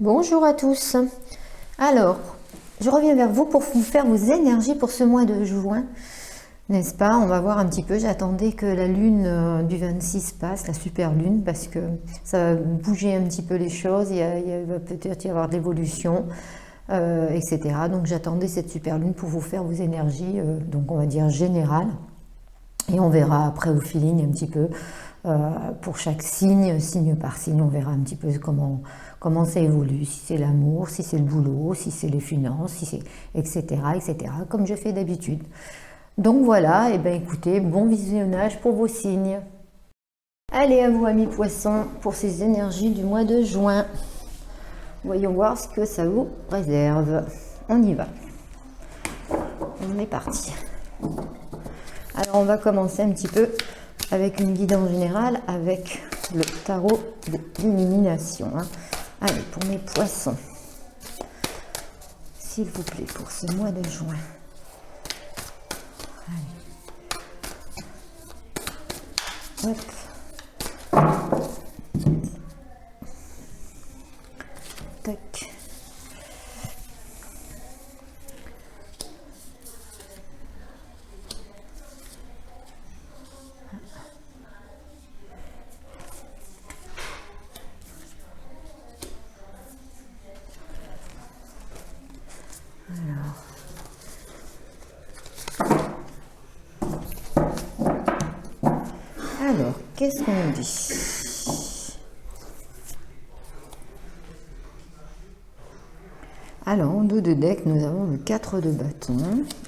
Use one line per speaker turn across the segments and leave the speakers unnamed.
Bonjour à tous. Alors, je reviens vers vous pour vous faire vos énergies pour ce mois de juin. N'est-ce pas? On va voir un petit peu. J'attendais que la lune du 26 passe, la super lune, parce que ça va bouger un petit peu les choses. Il va peut-être y avoir de l'évolution, etc. Donc j'attendais cette super lune pour vous faire vos énergies, donc on va dire générales. Et on verra après au feeling un petit peu pour chaque signe, signe par signe, on verra un petit peu comment ça évolue, si c'est l'amour, si c'est le boulot, si c'est les finances, si c'est etc., etc., comme je fais d'habitude. Donc voilà, et bien écoutez, bon visionnage pour vos signes. Allez, à vous amis poissons, pour ces énergies du mois de juin. Voyons voir ce que ça vous réserve. On y va. On est parti. Alors on va commencer un petit peu avec une guidance générale avec le tarot de l'illumination. Allez, pour mes poissons, s'il vous plaît, pour ce mois de juin. Allez. Hop. Tac. Alors, qu'est-ce qu'on nous dit? Alors, en dos de deck, nous avons le 4 de bâton.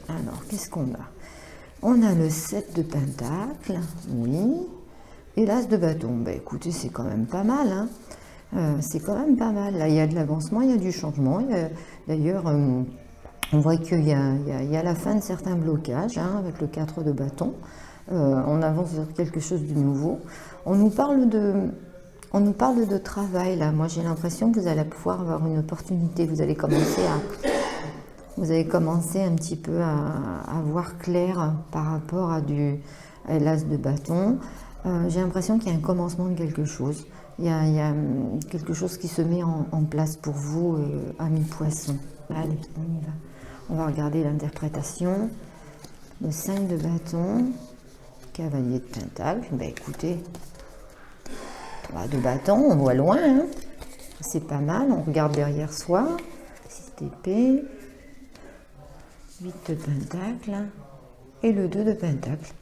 Alors, qu'est-ce qu'on a? On a le 7 de pentacle, oui, et l'as de bâton. Ben, écoutez, c'est quand même pas mal, hein. C'est quand même pas mal. Là, il y a de l'avancement, il y a du changement. D'ailleurs, on voit qu'il y a la fin de certains blocages, hein, avec le 4 de bâton. On avance vers quelque chose de nouveau. On nous parle de travail, là. Moi, j'ai l'impression que vous allez pouvoir avoir une opportunité. Vous allez commencer un petit peu à voir clair par rapport à l'as de bâton. J'ai l'impression qu'il y a un commencement de quelque chose. Il y a quelque chose qui se met en place pour vous, amis poissons. Allez, on y va. On va regarder l'interprétation. Le 5 de bâton, cavalier de pentacle. Ben écoutez, 3 de bâton, on voit loin, hein. C'est pas mal. On regarde derrière soi. 6 d'épée, 8 de pentacle et le 2 de pentacle.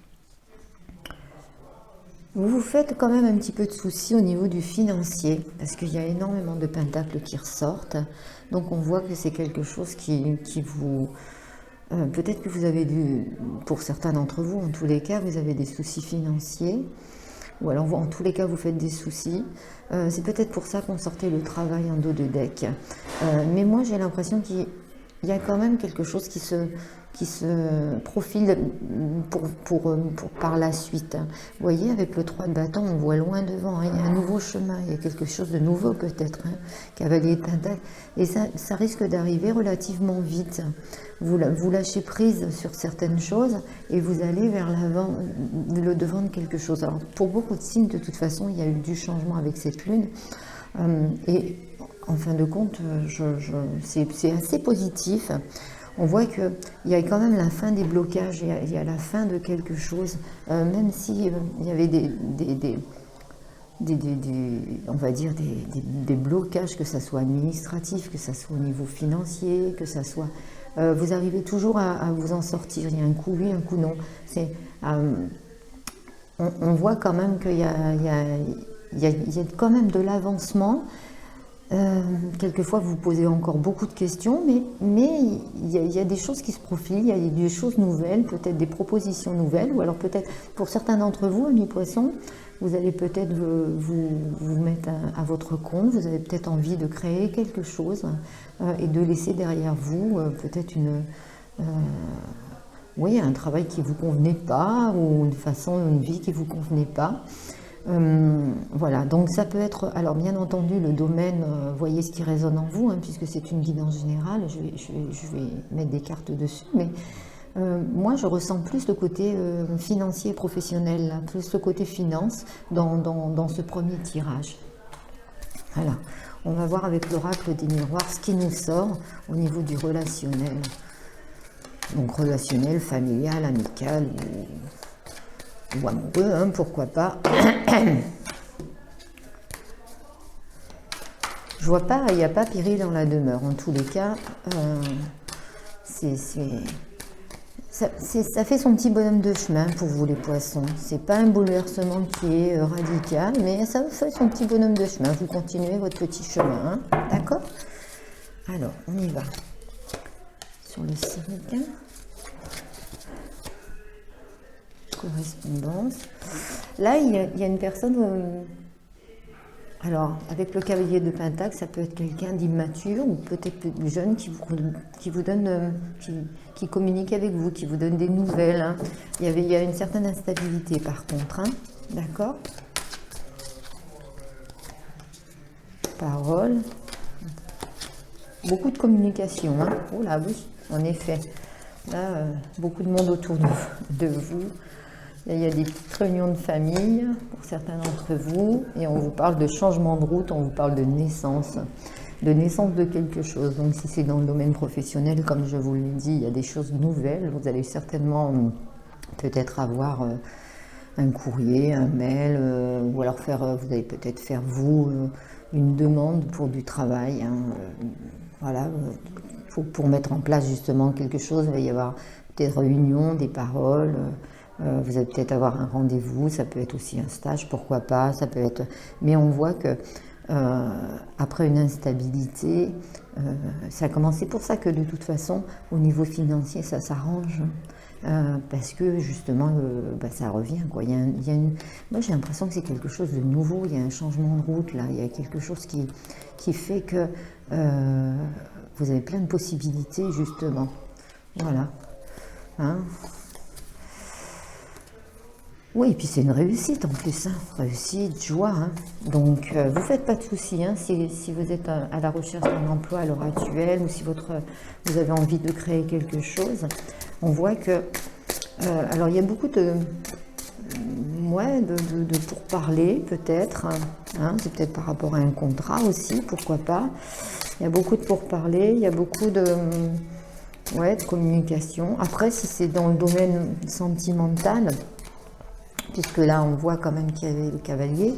Vous vous faites quand même un petit peu de soucis au niveau du financier, parce qu'il y a énormément de pentacles qui ressortent. Donc on voit que c'est quelque chose qui vous... peut-être que vous avez pour certains d'entre vous, en tous les cas, vous avez des soucis financiers. Ou alors en tous les cas, vous faites des soucis. C'est peut-être pour ça qu'on sortait le travail en dos de deck. Mais moi, j'ai l'impression qu'il y a quand même quelque chose qui se profile par la suite. Vous voyez, avec le 3 de bâton, on voit loin devant, hein. Il y a un nouveau chemin, il y a quelque chose de nouveau peut-être, hein. Cavalier de pentacle. Et ça risque d'arriver relativement vite. Vous lâchez prise sur certaines choses et vous allez vers l'avant, le devant de quelque chose. Alors, pour beaucoup de signes, de toute façon, il y a eu du changement avec cette lune. Et en fin de compte, c'est assez positif. On voit qu'il y a quand même la fin des blocages, il y a la fin de quelque chose, même s'il y avait on va dire des blocages, que ça soit administratif, que ça soit au niveau financier, que ça soit... vous arrivez toujours à vous en sortir. Il y a un coup oui, un coup non. On voit quand même qu'il y a quand même de l'avancement. Quelquefois, vous posez encore beaucoup de questions, mais il y a des choses qui se profilent, il y a des choses nouvelles, peut-être des propositions nouvelles, ou alors peut-être, pour certains d'entre vous, amis poissons, vous allez peut-être vous mettre à votre compte, vous avez peut-être envie de créer quelque chose et de laisser derrière vous peut-être un travail qui ne vous convenait pas, ou une vie qui ne vous convenait pas. Voilà, donc ça peut être, alors bien entendu, le domaine, voyez ce qui résonne en vous, hein, puisque c'est une guidance générale, je vais mettre des cartes dessus, mais moi je ressens plus le côté financier et professionnel, là, plus le côté finance dans ce premier tirage. Voilà, on va voir avec l'oracle des miroirs ce qui nous sort au niveau du relationnel. Donc relationnel, familial, amical ou amoureux, hein, pourquoi pas. Je vois pas, il n'y a pas péril dans la demeure. En tous les cas, ça fait son petit bonhomme de chemin pour vous les poissons. C'est pas un bouleversement qui est radical, mais ça fait son petit bonhomme de chemin. Vous continuez votre petit chemin, hein, d'accord? Alors, on y va. Sur le cycle. Correspondance. Là, il y a une personne... alors, avec le cavalier de Pentacle, ça peut être quelqu'un d'immature ou peut-être plus jeune qui vous donne, qui communique avec vous, qui vous donne des nouvelles. Hein. Il y a une certaine instabilité par contre, hein. D'accord? Parole. Beaucoup de communication, hein. Oh là, oui, en effet. Là, beaucoup de monde autour de vous. Il y a des petites réunions de famille pour certains d'entre vous et on vous parle de changement de route, on vous parle de naissance de quelque chose. Donc si c'est dans le domaine professionnel, comme je vous l'ai dit, il y a des choses nouvelles. Vous allez certainement peut-être avoir un courrier, un mail, ou alors vous allez peut-être faire vous une demande pour du travail. Hein, voilà, pour mettre en place justement quelque chose, il va y avoir des réunions, des paroles. Vous allez peut-être avoir un rendez-vous, ça peut être aussi un stage, pourquoi pas, ça peut être... Mais on voit que après une instabilité, ça a commencé pour ça que de toute façon, au niveau financier, ça s'arrange. Parce que justement, ça revient, quoi. Moi, j'ai l'impression que c'est quelque chose de nouveau, il y a un changement de route, là. Il y a quelque chose qui fait que vous avez plein de possibilités, justement. Voilà. Hein? Oui, et puis c'est une réussite en plus, hein. Réussite, joie. Hein. Donc, vous ne faites pas de soucis hein, si vous êtes à la recherche d'un emploi à l'heure actuelle ou si vous avez envie de créer quelque chose. On voit que... alors, il y a beaucoup de pourparlers, peut-être. Hein, c'est peut-être par rapport à un contrat aussi, pourquoi pas. Il y a beaucoup de pourparlers, il y a beaucoup de communication. Après, si c'est dans le domaine sentimental... puisque là on voit quand même qu'il y avait le cavalier,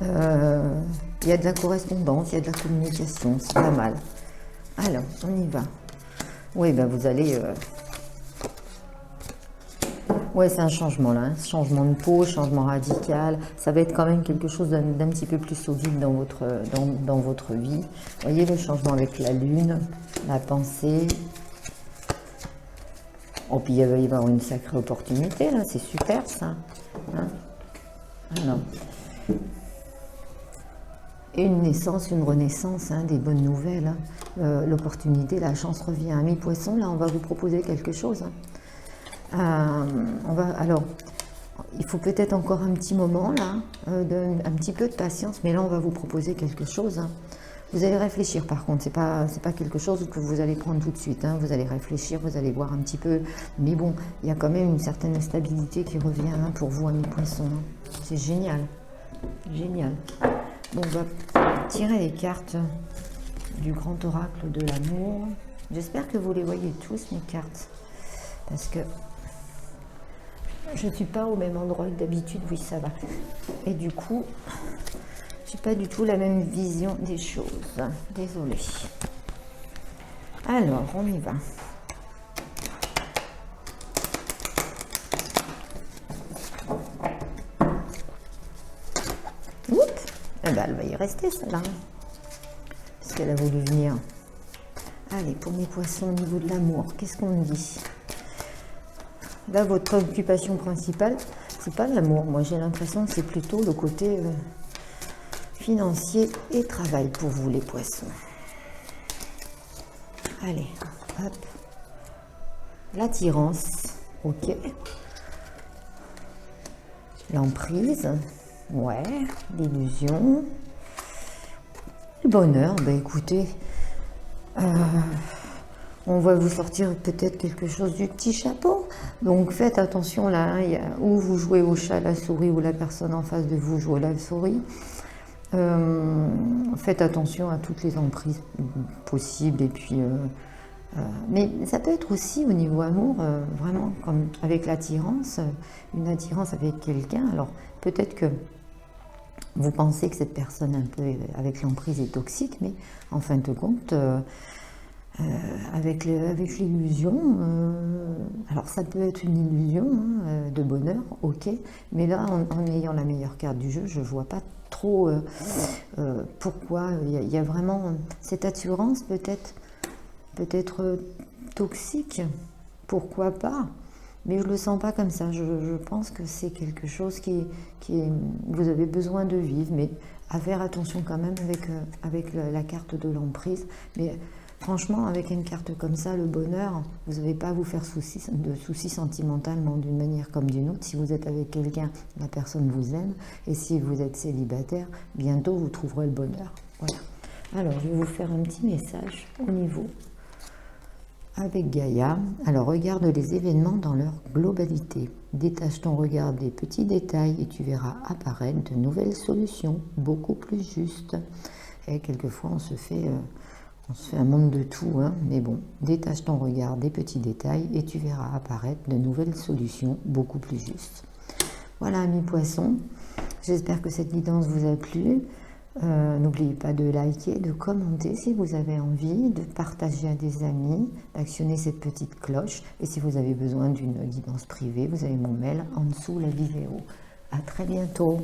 il y a de la correspondance, il y a de la communication, c'est pas mal. Alors, on y va. Oui, ben vous allez... Ouais, c'est un changement là, hein. Changement de peau, changement radical. Ça va être quand même quelque chose d'un petit peu plus solide dans votre vie. Vous voyez le changement avec la lune, la pensée. Oh, puis il va y avoir une sacrée opportunité là, c'est super ça. Hein? Alors. Et une naissance, une renaissance, hein, des bonnes nouvelles. Hein. L'opportunité, la chance revient. Amis poissons, là, on va vous proposer quelque chose. Hein. Alors, il faut peut-être encore un petit moment, là, un petit peu de patience, mais là, on va vous proposer quelque chose. Hein. Vous allez réfléchir, par contre, c'est pas quelque chose que vous allez prendre tout de suite. Hein. Vous allez réfléchir, vous allez voir un petit peu. Mais bon, il y a quand même une certaine stabilité qui revient hein, pour vous, amis poissons. Hein. C'est génial. Génial. Bon, on va tirer les cartes du grand oracle de l'amour. J'espère que vous les voyez tous, mes cartes. Parce que je ne suis pas au même endroit que d'habitude. Oui, ça va. Et du coup... j'ai pas du tout la même vision des choses. Désolée. Alors, on y va. Oups. Eh ben, elle va y rester, celle-là. Parce qu'elle a voulu venir. Allez, pour mes poissons, au niveau de l'amour, qu'est-ce qu'on dit? Là, votre préoccupation principale, c'est pas l'amour. Moi, j'ai l'impression que c'est plutôt le côté... financier et travail pour vous les poissons. Allez, hop. L'attirance, ok. L'emprise, ouais. L'illusion. Le bonheur, ben écoutez, on va vous sortir peut-être quelque chose du petit chapeau. Donc faites attention là, hein, où vous jouez au chat, la souris ou la personne en face de vous joue à la souris. Faites attention à toutes les emprises possibles et puis mais ça peut être aussi au niveau amour, vraiment comme avec l'attirance, une attirance avec quelqu'un. Alors peut-être que vous pensez que cette personne un peu avec l'emprise est toxique, mais en fin de compte, avec l'illusion, alors ça peut être une illusion de bonheur, ok, mais là en ayant la meilleure carte du jeu, je vois pas trop pourquoi il y a vraiment cette assurance peut-être toxique, pourquoi pas, mais je le sens pas comme ça. Je pense que c'est quelque chose qui est, vous avez besoin de vivre, mais à faire attention quand même avec la carte de l'emprise. Mais franchement, avec une carte comme ça, le bonheur, vous n'avez pas à vous faire de soucis sentimentalement d'une manière comme d'une autre. Si vous êtes avec quelqu'un, la personne vous aime, et si vous êtes célibataire, bientôt vous trouverez le bonheur. Voilà. Alors, je vais vous faire un petit message au niveau avec Gaïa. Alors, regarde les événements dans leur globalité. Détache ton regard des petits détails et tu verras apparaître de nouvelles solutions, beaucoup plus justes. Et quelquefois, on se fait un monde de tout, hein, mais bon, détache ton regard des petits détails et tu verras apparaître de nouvelles solutions, beaucoup plus justes. Voilà, amis poissons, j'espère que cette guidance vous a plu. N'oubliez pas de liker, de commenter si vous avez envie, de partager à des amis, d'actionner cette petite cloche. Et si vous avez besoin d'une guidance privée, vous avez mon mail en dessous de la vidéo. À très bientôt.